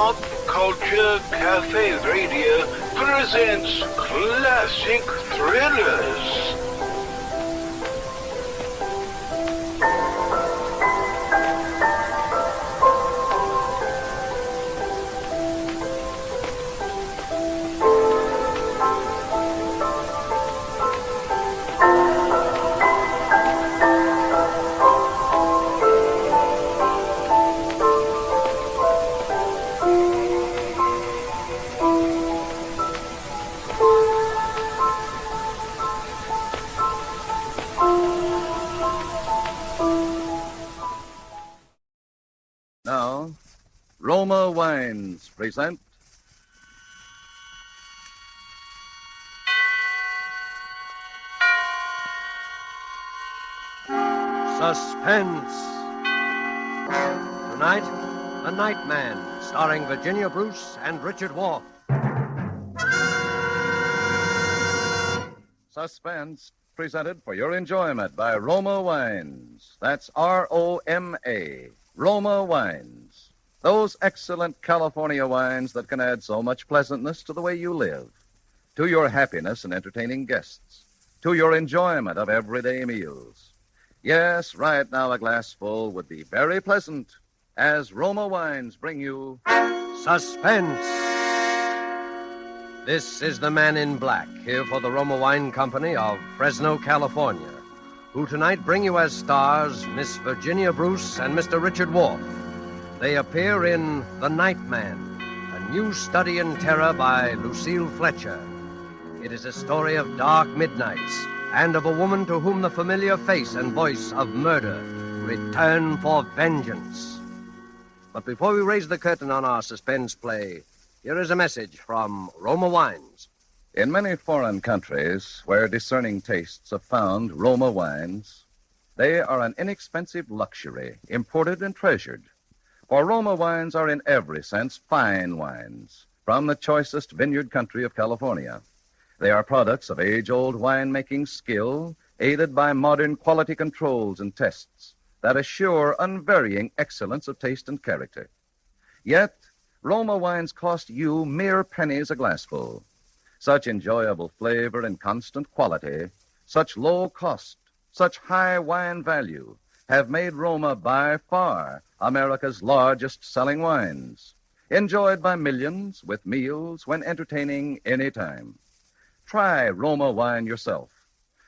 Pop Culture Cafe Radio presents classic thrillers. Now, Roma Wines present Suspense. Tonight, The Night Man, starring Virginia Bruce and Richard Wolff. Suspense, presented for your enjoyment by Roma Wines. That's R-O-M-A, Roma Wines. Those excellent California wines that can add so much pleasantness to the way you live, to your happiness in entertaining guests, to your enjoyment of everyday meals. Yes, right now a glassful would be very pleasant as Roma Wines bring you Suspense. This is the Man in Black, here for the Roma Wine Company of Fresno, California, who tonight bring you as stars Miss Virginia Bruce and Mr. Richard Wolff. They appear in The Night Man, a new study in terror by Lucille Fletcher. It is a story of dark midnights and of a woman to whom the familiar face and voice of murder return for vengeance. But before we raise the curtain on our suspense play, here is a message from Roma Wines. In many foreign countries where discerning tastes have found Roma wines, they are an inexpensive luxury, imported and treasured. For Roma wines are in every sense fine wines from the choicest vineyard country of California. They are products of age-old winemaking skill, aided by modern quality controls and tests that assure unvarying excellence of taste and character. Yet, Roma wines cost you mere pennies a glassful. Such enjoyable flavor and constant quality, such low cost, such high wine value, have made Roma by far America's largest-selling wines, enjoyed by millions with meals when entertaining any time. Try Roma wine yourself.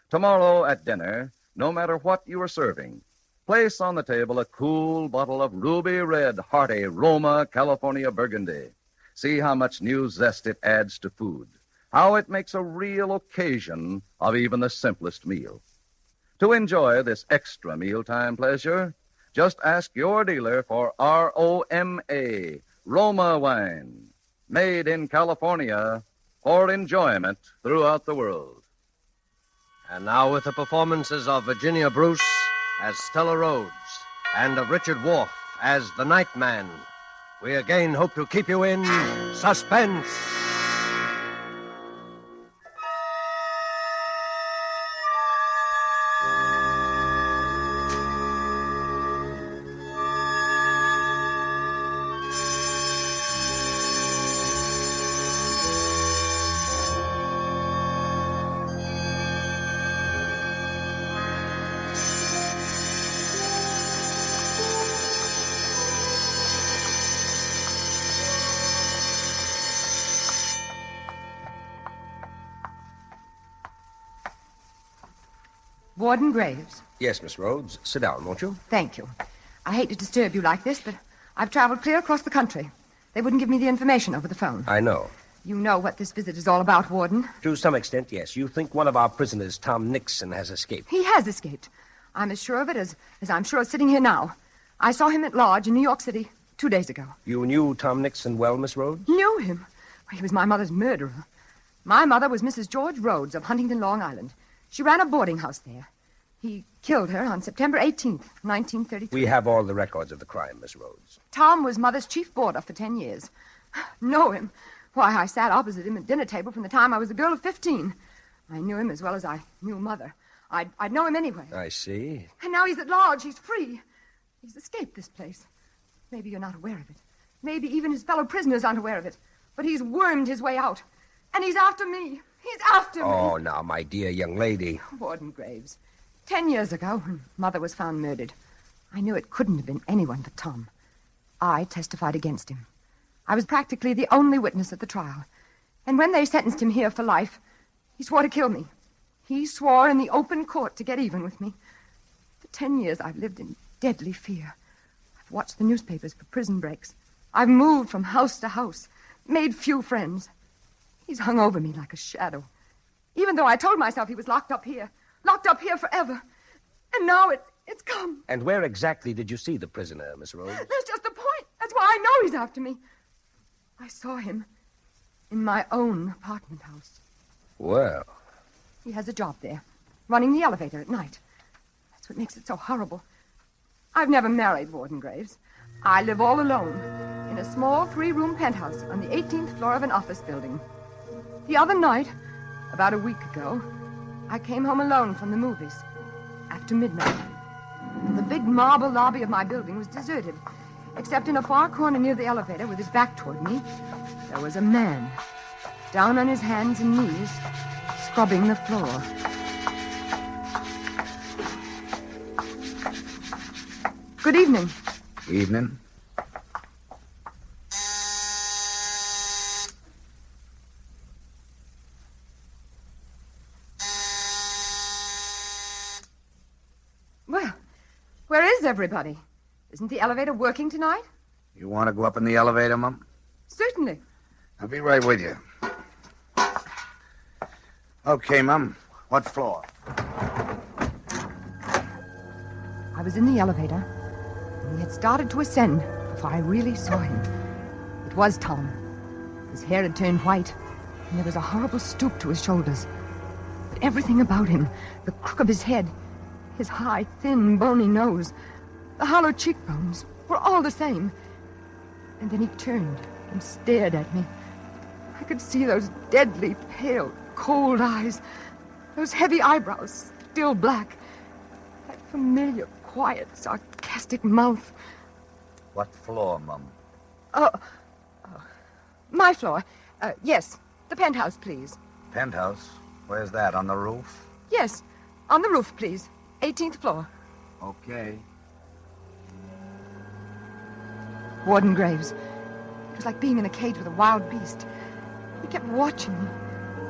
Tomorrow at dinner, no matter what you are serving, place on the table a cool bottle of ruby red, hearty Roma California Burgundy. See how much new zest it adds to food, how it makes a real occasion of even the simplest meal. To enjoy this extra mealtime pleasure, just ask your dealer for R-O-M-A, Roma wine, made in California for enjoyment throughout the world. And now with the performances of Virginia Bruce as Stella Rhodes and of Richard Wolff as the Night Man, we again hope to keep you in suspense. Warden Graves. Yes, Miss Rhodes. Sit down, won't you? Thank you. I hate to disturb you like this, but I've traveled clear across the country. They wouldn't give me the information over the phone. I know. You know what this visit is all about, Warden. To some extent, yes. You think one of our prisoners, Tom Nixon, has escaped. He has escaped. I'm as sure of it as I'm sure of sitting here now. I saw him at large in New York City 2 days ago. You knew Tom Nixon well, Miss Rhodes? Knew him? He was my mother's murderer. My mother was Mrs. George Rhodes of Huntington, Long Island. She ran a boarding house there. He killed her on September 18th, 1933. We have all the records of the crime, Miss Rhodes. Tom was Mother's chief boarder for 10 years. Know him? Why, I sat opposite him at dinner table from the time I was a girl of 15. I knew him as well as I knew Mother. I'd know him anyway. I see. And now he's at large. He's free. He's escaped this place. Maybe you're not aware of it. Maybe even his fellow prisoners aren't aware of it. But he's wormed his way out. And he's after me. He's after me. Oh, now, my dear young lady. Warden Graves, 10 years ago, when Mother was found murdered, I knew it couldn't have been anyone but Tom. I testified against him. I was practically the only witness at the trial. And when they sentenced him here for life, he swore to kill me. He swore in the open court to get even with me. For 10 years, I've lived in deadly fear. I've watched the newspapers for prison breaks. I've moved from house to house, made few friends. He's hung over me like a shadow. Even though I told myself he was locked up here forever. And now it's come. And where exactly did you see the prisoner, Miss Rhodes? That's just the point. That's why I know he's after me. I saw him in my own apartment house. Well, He has a job there, running the elevator at night. That's what makes it so horrible. I've never married, Warden Graves. I live all alone in a small 3-room penthouse on the 18th floor of an office building. The other night, about a week ago, I came home alone from the movies after midnight. The big marble lobby of my building was deserted, except in a far corner near the elevator with his back toward me, there was a man, down on his hands and knees, scrubbing the floor. Good evening. Evening. Well, where is everybody? Isn't the elevator working tonight? You want to go up in the elevator, Mum? Certainly. I'll be right with you. Okay, Mum. What floor? I was in the elevator, and he had started to ascend before I really saw him. It was Tom. His hair had turned white, and there was a horrible stoop to his shoulders. But everything about him, the crook of his head, his high, thin, bony nose, the hollow cheekbones, were all the same. And then he turned and stared at me. I could see those deadly, pale, cold eyes, those heavy eyebrows, still black, that familiar, quiet, sarcastic mouth. What floor, Mum? My floor. Yes, the penthouse, please. Penthouse? Where's that, on the roof? Yes, on the roof, please. 18th floor. Okay. Warden Graves. It was like being in a cage with a wild beast. He kept watching me,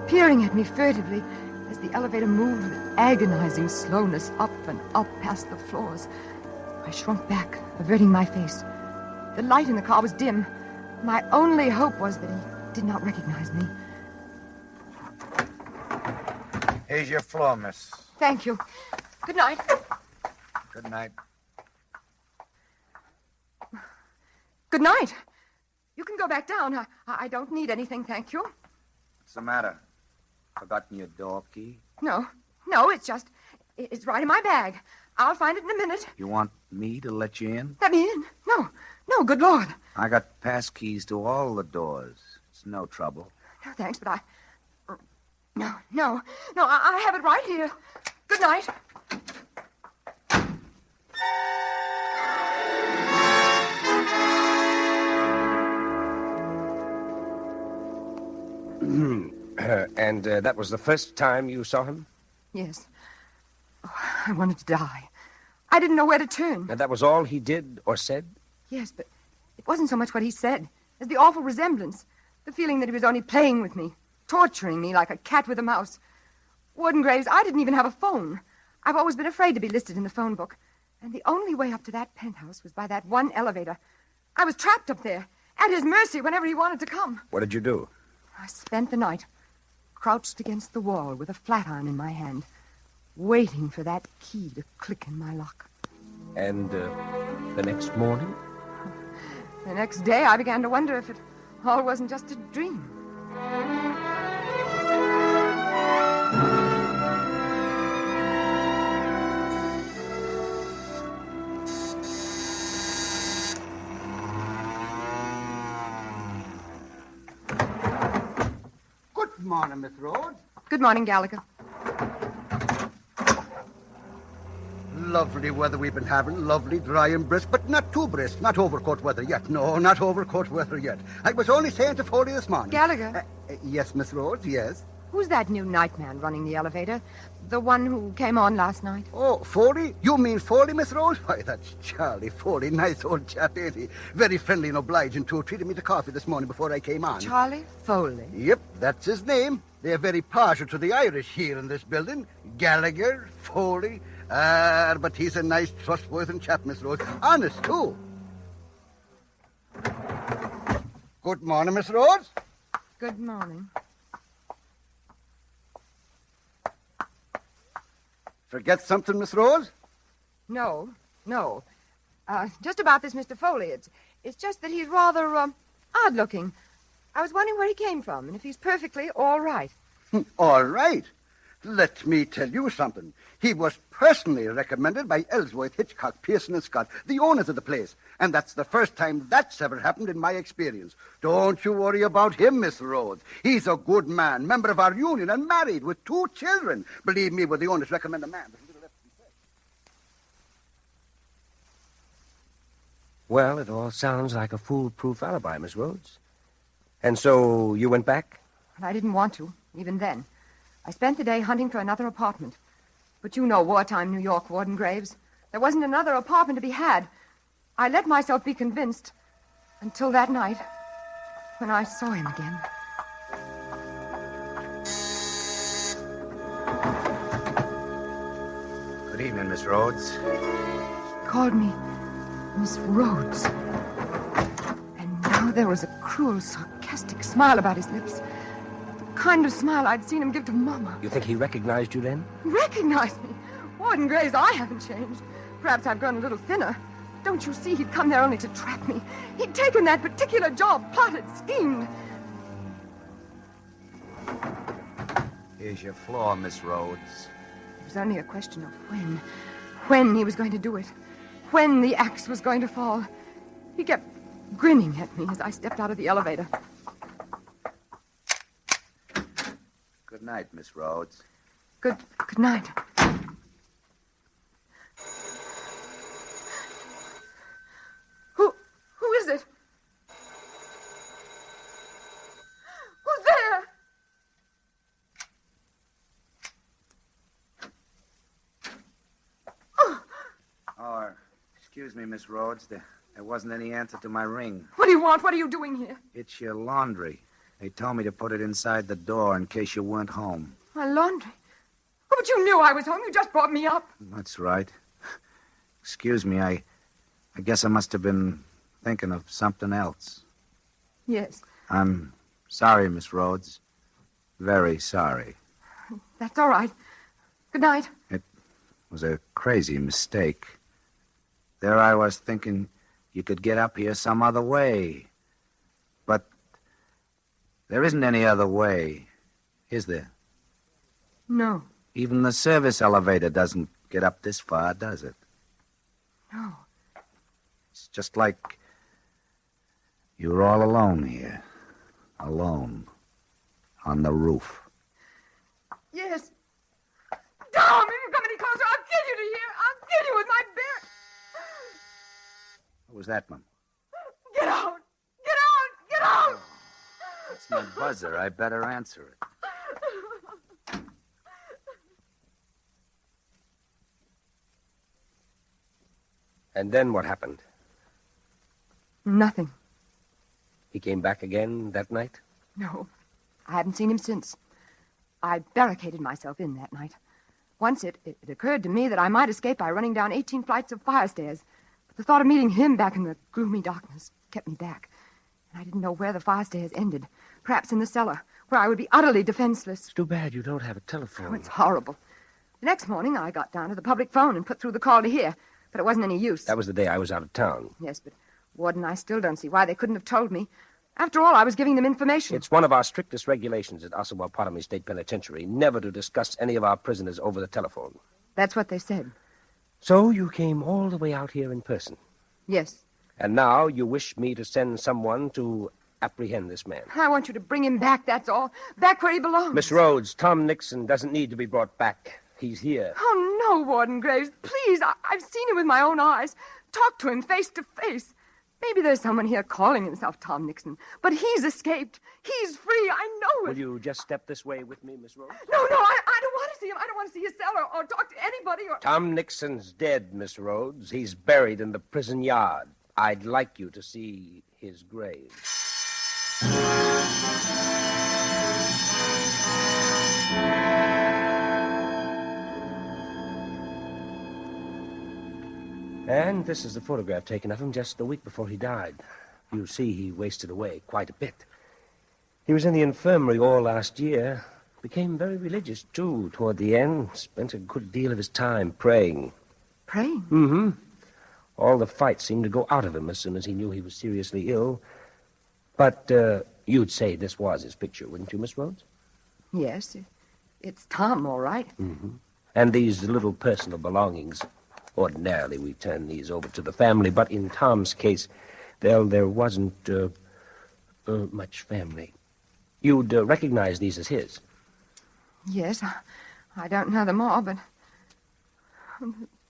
peering at me furtively as the elevator moved with agonizing slowness up and up past the floors. I shrunk back, averting my face. The light in the car was dim. My only hope was that he did not recognize me. Here's your floor, miss. Thank you. Good night. Good night. Good night. You can go back down. I don't need anything, thank you. What's the matter? Forgotten your door key? No, it's right in my bag. I'll find it in a minute. You want me to let you in? Let me in? No, good Lord. I got pass keys to all the doors. It's no trouble. No, thanks, but No, I have it right here. Good night. And that was the first time you saw him? Yes. Oh, I wanted to die. I didn't know where to turn. And that was all he did or said? Yes, but it wasn't so much what he said as the awful resemblance, the feeling that he was only playing with me, torturing me like a cat with a mouse. Warden Graves, I didn't even have a phone. I've always been afraid to be listed in the phone book. And the only way up to that penthouse was by that one elevator. I was trapped up there, at his mercy whenever he wanted to come. What did you do? I spent the night crouched against the wall with a flat iron in my hand, waiting for that key to click in my lock. And the next morning? The next day, I began to wonder if it all wasn't just a dream. Good morning, Miss Rhodes. Good morning, Gallagher. lovely weather we've been having. Lovely, dry and brisk, but not too brisk. Not overcoat weather yet. No, not overcoat weather yet. I was only saying to Foley this morning. Gallagher? Yes, Miss Rhodes, yes. Who's that new night man running the elevator? The one who came on last night? Oh, Foley? You mean Foley, Miss Rose? Why, that's Charlie Foley. Nice old chap, ain't he? Very friendly and obliging, too. Treated me to coffee this morning before I came on. Charlie Foley? Yep, that's his name. They're very partial to the Irish here in this building. Gallagher, Foley. But he's a nice, trustworthy chap, Miss Rose. Honest, too. Good morning, Miss Rose. Good morning. Forget something, Miss Rose? No. Just about this Mr. Foley. It's just that he's rather odd-looking. I was wondering where he came from and if he's perfectly all right. All right. Let me tell you something. He was personally recommended by Ellsworth, Hitchcock, Pearson, and Scott, the owners of the place. And that's the first time that's ever happened in my experience. Don't you worry about him, Miss Rhodes. He's a good man, member of our union, and married with 2 children. Believe me, when the owners recommend a man, there's little left to be said. Well, it all sounds like a foolproof alibi, Miss Rhodes. And so you went back? And I didn't want to, even then. I spent the day hunting for another apartment. But you know wartime New York, Warden Graves. There wasn't another apartment to be had. I let myself be convinced until that night when I saw him again. Good evening, Miss Rhodes. He called me Miss Rhodes. And now there was a cruel, sarcastic smile about his lips. The kind of smile I'd seen him give to Mama. You think he recognized you then? Recognized me? Warden Graves, I haven't changed. Perhaps I've grown a little thinner. Don't you see he'd come there only to trap me? He'd taken that particular job, plotted, schemed. Here's your floor, Miss Rhodes. It was only a question of when he was going to do it, when the axe was going to fall. He kept grinning at me as I stepped out of the elevator. Good night, Miss Rhodes. Good night. Who is it? Who's there? Oh, excuse me, Miss Rhodes. There wasn't any answer to my ring. What do you want? What are you doing here? It's your laundry. They told me to put it inside the door in case you weren't home. My laundry? Oh, but you knew I was home. You just brought me up. That's right. Excuse me, I guess I must have been thinking of something else. Yes. I'm sorry, Miss Rhodes. Very sorry. That's all right. Good night. It was a crazy mistake. There I was thinking you could get up here some other way. But there isn't any other way, is there? No. Even the service elevator doesn't get up this far, does it? No. It's just like you're all alone here. Alone. On the roof. Yes. Tom, if you come any closer, I'll kill you to hear. I'll kill you with my bare... What was that, Mum? Get out! Get out! Get out! It's my buzzer. I better answer it. And then what happened? Nothing. He came back again that night? No. I haven't seen him since. I barricaded myself in that night. Once it occurred to me that I might escape by running down 18 flights of fire stairs. But the thought of meeting him back in the gloomy darkness kept me back. And I didn't know where the fire stairs ended. Perhaps in the cellar, where I would be utterly defenseless. It's too bad you don't have a telephone. Oh, it's horrible. The next morning, I got down to the public phone and put through the call to here. But it wasn't any use. That was the day I was out of town. Yes, but Warden, I still don't see why they couldn't have told me. After all, I was giving them information. It's one of our strictest regulations at Osawatomie State Penitentiary never to discuss any of our prisoners over the telephone. That's what they said. So you came all the way out here in person? Yes. And now you wish me to send someone to apprehend this man? I want you to bring him back, that's all. Back where he belongs. Miss Rhodes, Tom Nixon doesn't need to be brought back. He's here. Oh, no, Warden Graves. Please, I've seen him with my own eyes. Talk to him face to face. Maybe there's someone here calling himself Tom Nixon, but he's escaped. He's free. I know it. Will you just step this way with me, Miss Rhodes? No, I don't want to see him. I don't want to see his cell or talk to anybody or... Tom Nixon's dead, Miss Rhodes. He's buried in the prison yard. I'd like you to see his grave. And this is the photograph taken of him just a week before he died. You see, he wasted away quite a bit. He was in the infirmary all last year. Became very religious, too, toward the end. Spent a good deal of his time praying. Praying? Mm-hmm. All the fight seemed to go out of him as soon as he knew he was seriously ill. But you'd say this was his picture, wouldn't you, Miss Rhodes? Yes, it's Tom, all right. Mm-hmm. And these little personal belongings... Ordinarily, we turn these over to the family, but in Tom's case, there wasn't much family. You'd recognize these as his. Yes, I don't know them all, but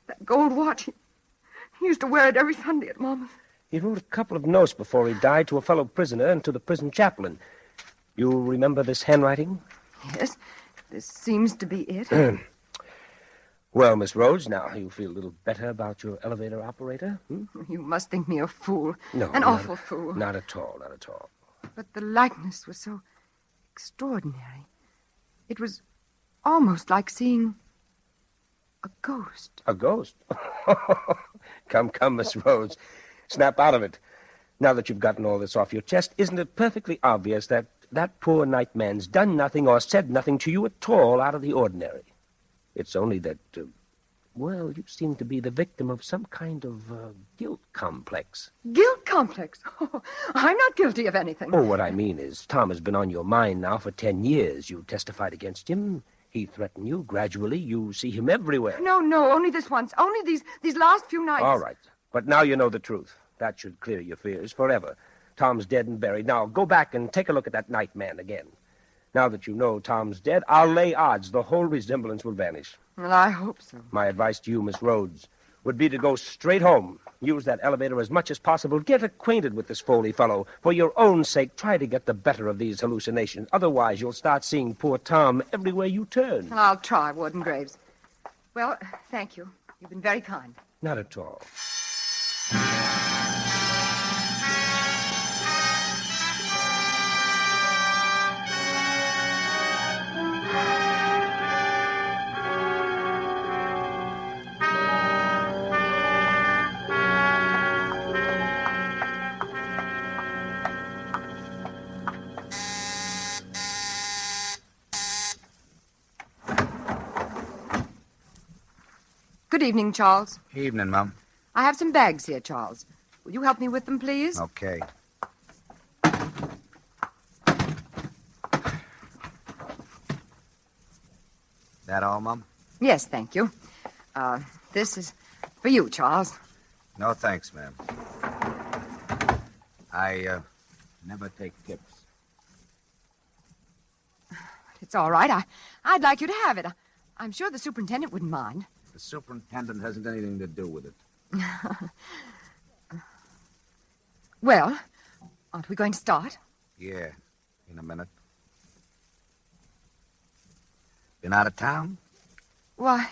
that gold watch, he used to wear it every Sunday at Mama's. He wrote a couple of notes before he died to a fellow prisoner and to the prison chaplain. You remember this handwriting? Yes, this seems to be it. Well, Miss Rhodes, now you feel a little better about your elevator operator? You must think me a fool. No, an awful fool. Not at all, not at all. But the likeness was so extraordinary. It was almost like seeing a ghost. A ghost? Come, Miss Rhodes. Snap out of it. Now that you've gotten all this off your chest, isn't it perfectly obvious that that poor nightman's done nothing or said nothing to you at all out of the ordinary? It's only that, well, you seem to be the victim of some kind of guilt complex. Guilt complex? Oh, I'm not guilty of anything. Oh, what I mean is, Tom has been on your mind now for 10 years. You testified against him. He threatened you. Gradually, you see him everywhere. No, only this once. Only these last few nights. All right. But now you know the truth. That should clear your fears forever. Tom's dead and buried. Now, go back and take a look at that nightman again. Now that you know Tom's dead, I'll lay odds the whole resemblance will vanish. Well, I hope so. My advice to you, Miss Rhodes, would be to go straight home. Use that elevator as much as possible. Get acquainted with this Foley fellow. For your own sake, try to get the better of these hallucinations. Otherwise, you'll start seeing poor Tom everywhere you turn. Well, I'll try, Warden Graves. Well, thank you. You've been very kind. Not at all. Good evening, Charles. Evening, Mum. I have some bags here, Charles. Will you help me with them, please? Okay. That all, Mum? Yes, thank you. This is for you, Charles. No, thanks, ma'am. I never take tips. It's all right. I'd like you to have it. I'm sure the superintendent wouldn't mind. The superintendent hasn't anything to do with it. Well, aren't we going to start? Yeah, in a minute. Been out of town? Why,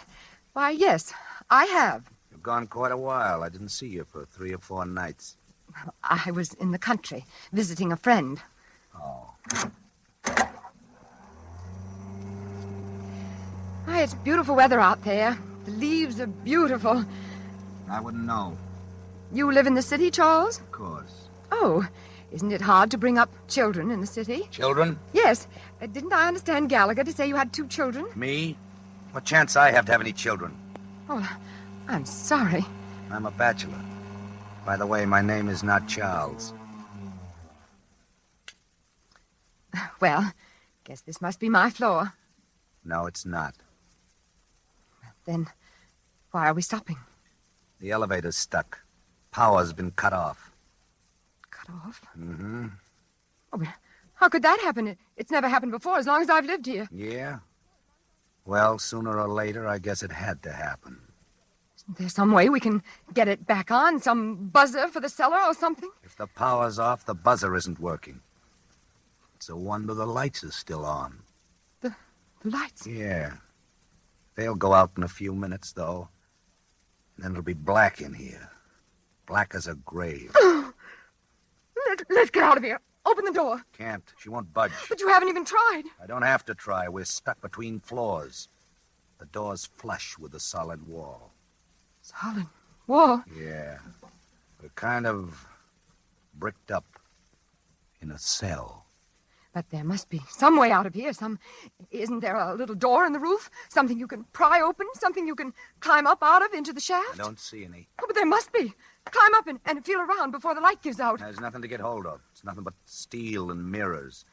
yes, I have. You've gone quite a while. I didn't see you for 3 or 4 nights. I was in the country, visiting a friend. Oh. Why, it's beautiful weather out there. The leaves are beautiful. I wouldn't know. You live in the city, Charles? Of course. Oh, isn't it hard to bring up children in the city? Children? Yes. Didn't I understand Gallagher to say you had 2 children? Me? What chance I have to have any children? Oh, I'm sorry. I'm a bachelor. By the way, my name is not Charles. Well, guess this must be my floor. No, it's not. Then why are we stopping? The elevator's stuck. Power's been cut off. Cut off? Mm-hmm. Oh, but how could that happen? It's never happened before as long as I've lived here. Yeah? Well, sooner or later, I guess it had to happen. Isn't there some way we can get it back on? Some buzzer for the cellar or something? If the power's off, the buzzer isn't working. It's a wonder the lights are still on. The lights? Yeah. They'll go out in a few minutes, though. And then it'll be black in here. Black as a grave. Let's get out of here. Open the door. Can't. She won't budge. But you haven't even tried. I don't have to try. We're stuck between floors. The door's flush with the solid wall. Solid wall? Yeah. We're kind of bricked up in a cell. But there must be some way out of here. Isn't there a little door in the roof? Something you can pry open? Something you can climb up out of into the shaft? I don't see any. Oh, but there must be. Climb up and feel around before the light gives out. There's nothing to get hold of. It's nothing but steel and mirrors.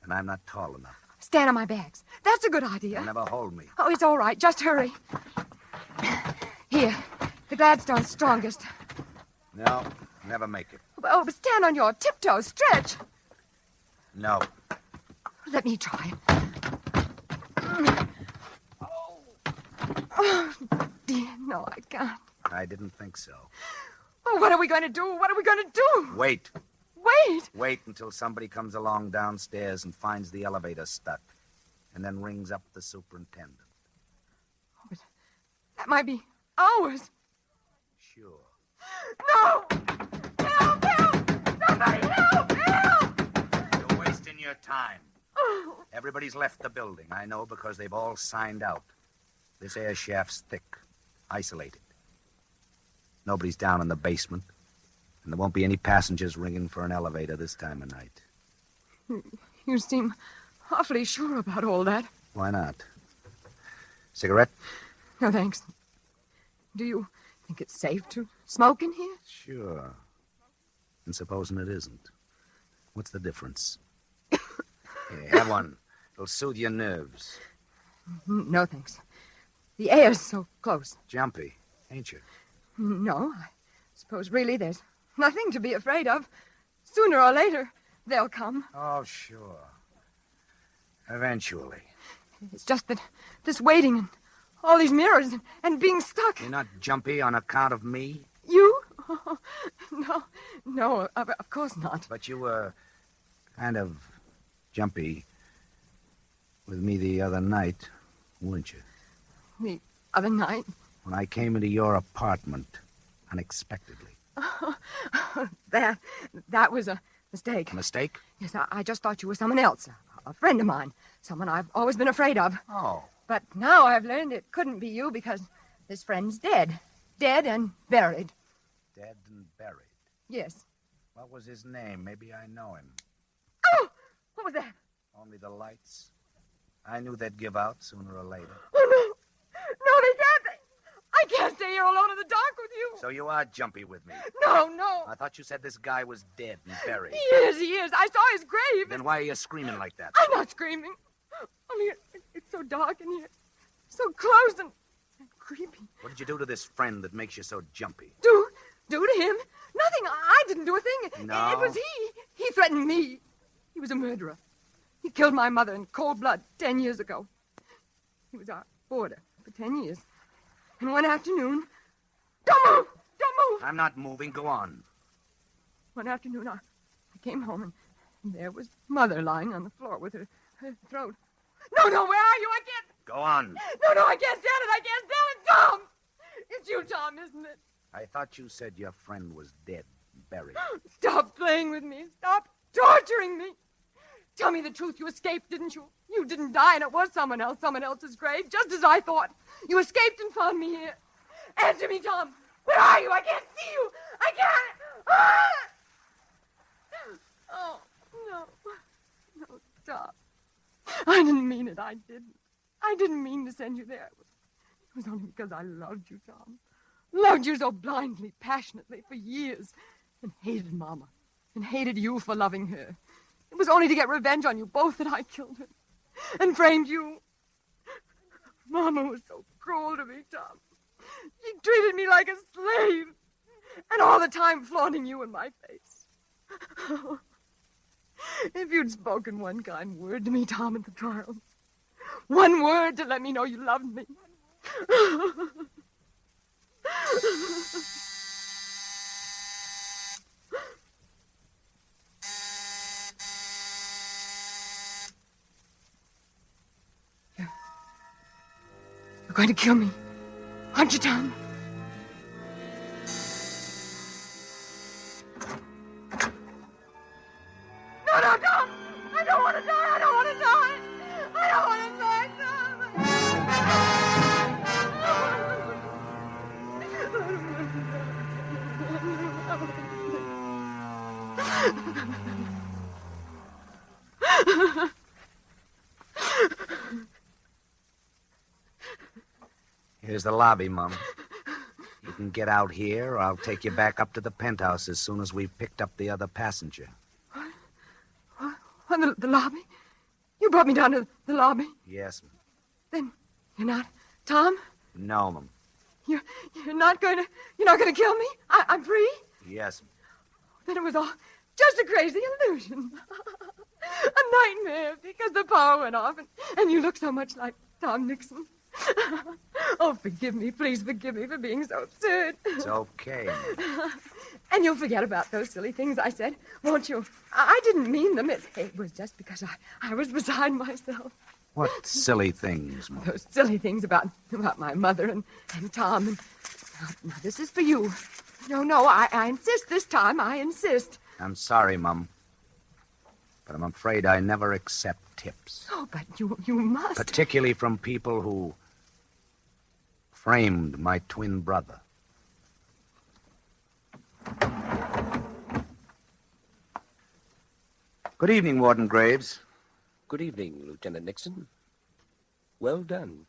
And I'm not tall enough. Stand on my bags. That's a good idea. You'll never hold me. Oh, it's all right. Just hurry. Here. The Gladstone's strongest. No, never make it. Oh, but stand on your tiptoes. Stretch. No. Let me try. Oh, dear. No, I can't. I didn't think so. Oh, what are we going to do? What are we going to do? Wait. Wait. Wait until somebody comes along downstairs and finds the elevator stuck. And then rings up the superintendent. Oh, but that might be hours. Sure. No! Help! Help! Somebody help! Help! You're wasting your time. Everybody's left the building. I know because they've all signed out. This air shaft's thick. Isolated. Nobody's down in the basement. And there won't be any passengers ringing for an elevator this time of night. You seem awfully sure about all that. Why not? Cigarette? No, thanks. Do you think it's safe to smoke in here? Sure. And supposing it isn't. What's the difference? Here, have one. It'll soothe your nerves. No, thanks. The air's so close. Jumpy, ain't you? No, I suppose really there's nothing to be afraid of. Sooner or later, they'll come. Oh, sure. Eventually. It's just that this waiting and all these mirrors and being stuck. You're not jumpy on account of me? You? Oh, no, of course not. But you were kind of jumpy with me the other night, weren't you? The other night? When I came into your apartment unexpectedly. That was a mistake. A mistake? Yes, I just thought you were someone else, a friend of mine, someone I've always been afraid of. Oh. But now I've learned it couldn't be you because this friend's dead. Dead and buried. Dead and buried. Yes. What was his name? Maybe I know him. Oh! What was that? Only the lights. I knew they'd give out sooner or later. Oh, no. No, they can't. I can't stay here alone in the dark with you. So you are jumpy with me. No. I thought you said this guy was dead and buried. He is. I saw his grave. Then why are you screaming like that? I'm not screaming. Only it's so dark in here. So close and creepy. What did you do to this friend that makes you so jumpy? Do to him? Nothing. I didn't do a thing. No? It was he. He threatened me. He was a murderer. He killed my mother in cold blood 10 years ago. He was our boarder for 10 years. And one afternoon... Don't move! I'm not moving. Go on. One afternoon, I came home, and there was Mother lying on the floor with her throat. No, where are you? I can't... Go on. No, I can't stand it. Tom! It's you, Tom, isn't it? I thought you said your friend was dead and buried. Stop playing with me. Stop torturing me. Tell me the truth. You escaped, didn't you? You didn't die, and it was someone else's grave, just as I thought. You escaped and found me here. Answer me, Tom. Where are you? I can't see you. I can't. Ah! Oh, no, Tom. I didn't mean it. I didn't mean to send you there. It was only because I loved you, Tom. Loved you so blindly, passionately, for years. And hated Mama. And hated you for loving her. It was only to get revenge on you both that I killed her. And framed you. Mama was so cruel to me, Tom. She treated me like a slave. And all the time flaunting you in my face. If you'd spoken one kind word to me, Tom, at the trial. One word to let me know you loved me. You're going to kill me, aren't you, Tom? No, Tom! I don't want to die! I don't want to die! I don't want to die, Tom! Here's the lobby, Mum. You can get out here, or I'll take you back up to the penthouse as soon as we've picked up the other passenger. What, the lobby? You brought me down to the lobby? Yes, Mum. Then you're not Tom? No, Mum. You're not going to kill me? I'm free? Yes, Mum. Then it was all just a crazy illusion. A nightmare because the power went off and you look so much like Tom Nixon. Oh, forgive me. Please forgive me for being so absurd. It's okay, Mum. And you'll forget about those silly things I said, won't you? I didn't mean them. It was just because I was beside myself. What silly things, Mum? Those silly things about my mother and Tom. And now, this is for you. No, I insist this time. I insist. I'm sorry, Mum. But I'm afraid I never accept tips. Oh, but you must. Particularly from people who framed my twin brother. Good evening, Warden Graves. Good evening, Lieutenant Nixon. Well done.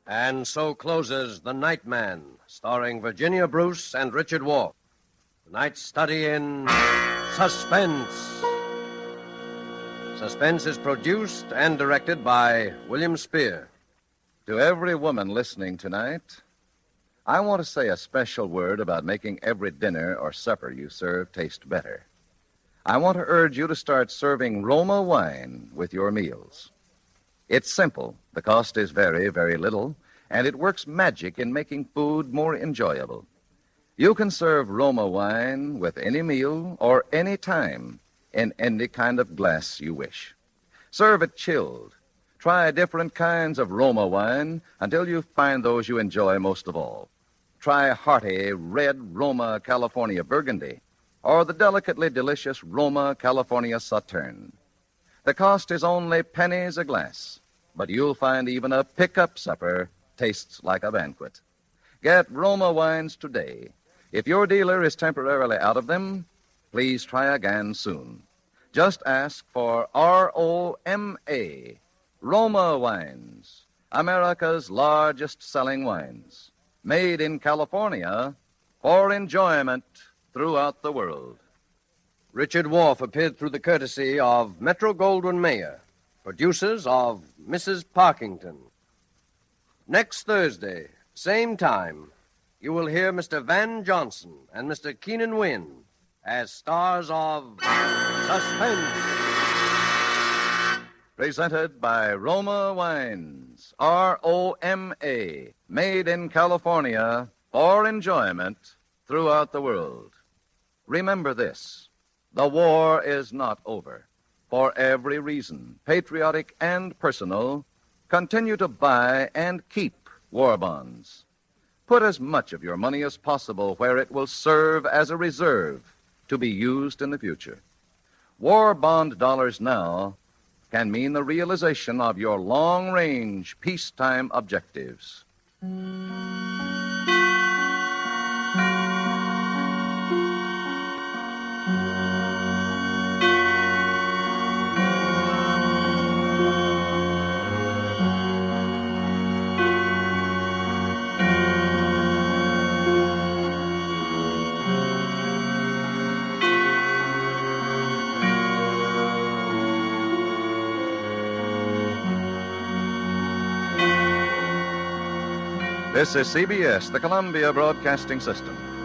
And so closes The Night Man, starring Virginia Bruce and Richard Wolfe. Tonight's study in Suspense. Suspense is produced and directed by William Spear. To every woman listening tonight, I want to say a special word about making every dinner or supper you serve taste better. I want to urge you to start serving Roma wine with your meals. It's simple. The cost is very, very little, and it works magic in making food more enjoyable. You can serve Roma wine with any meal or any time in any kind of glass you wish. Serve it chilled. Try different kinds of Roma wine until you find those you enjoy most of all. Try hearty red Roma California Burgundy or the delicately delicious Roma California Sauterne. The cost is only pennies a glass, but you'll find even a pickup supper tastes like a banquet. Get Roma wines today. If your dealer is temporarily out of them, please try again soon. Just ask for R-O-M-A, Roma Wines, America's largest selling wines, made in California for enjoyment throughout the world. Richard Wolfe appeared through the courtesy of Metro-Goldwyn-Mayer, producers of Mrs. Parkington. Next Thursday, same time, you will hear Mr. Van Johnson and Mr. Keenan Wynn as stars of Suspense. Presented by Roma Wines, R-O-M-A, made in California for enjoyment throughout the world. Remember this, the war is not over. For every reason, patriotic and personal, continue to buy and keep war bonds. Put as much of your money as possible where it will serve as a reserve to be used in the future. War bond dollars now can mean the realization of your long-range peacetime objectives. This is CBS, the Columbia Broadcasting System.